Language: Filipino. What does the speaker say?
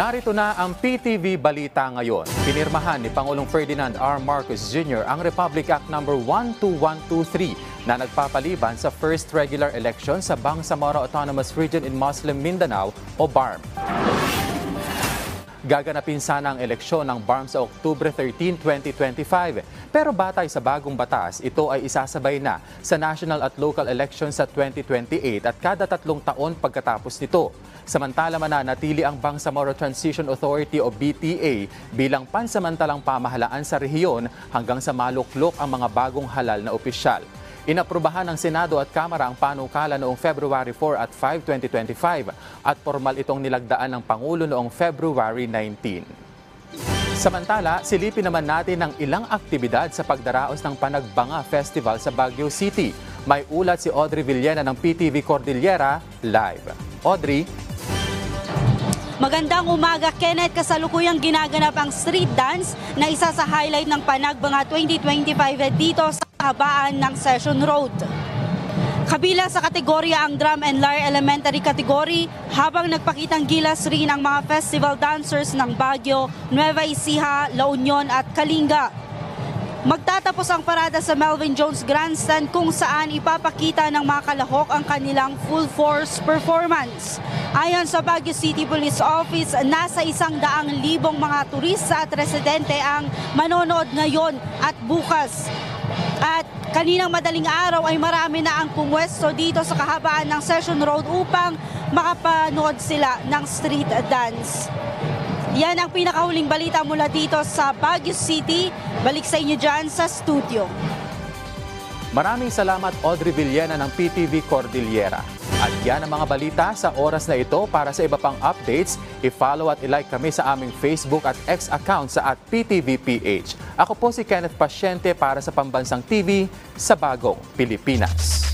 Narito na ang PTV Balita ngayon. Pinirmahan ni Pangulong Ferdinand R. Marcos Jr. ang Republic Act No. 12123 na nagpapaliban sa first regular election sa Bangsamoro Autonomous Region in Muslim Mindanao o BARM. Gaganapin sana ang eleksyon ng BARM sa Oktubre 13, 2025. Pero batay sa bagong batas, ito ay isasabay na sa national at local elections sa 2028 at kada 3 taon pagkatapos nito. Samantala mananatili ang Bangsamoro Transition Authority o BTA bilang pansamantalang pamahalaan sa rehiyon hanggang sa maluklok ang mga bagong halal na opisyal. Inaprubahan ng Senado at Kamara ang panukala noong February 4 at 5, 2025 at formal itong nilagdaan ng Pangulo noong February 19. Samantala, silipin naman natin ang ilang aktibidad sa pagdaraos ng Panagbanga Festival sa Baguio City. May ulat si Audrey Villena ng PTV Cordillera Live. Audrey? Magandang umaga, Kenneth. Kasalukuyang ginaganap ang street dance na isa sa highlight ng Panagbanga 2025 dito sa kahabaan ng Session Road. Kabila sa kategorya ang drum and lyre elementary category habang nagpakitang gilas rin ang mga festival dancers ng Baguio, Nueva Ecija, La Union at Kalinga. Magtatapos ang parada sa Melvin Jones Grandstand kung saan ipapakita ng mga kalahok ang kanilang full force performance. Ayon sa Baguio City Police Office, nasa 100,000 mga turista at residente ang manonood ngayon at bukas. At kaninang madaling araw ay marami na ang pumwesto dito sa kahabaan ng Session Road upang makapanood sila ng street dance. Yan ang pinakahuling balita mula dito sa Baguio City. Balik sa inyo dyan sa studio. Maraming salamat Audrey Villena ng PTV Cordillera. At yan ang mga balita sa oras na ito. Para sa iba pang updates, i-follow at i-like kami sa aming Facebook at X account sa @PTVPH. Ako po si Kenneth Pasyente para sa Pambansang TV sa Bagong Pilipinas.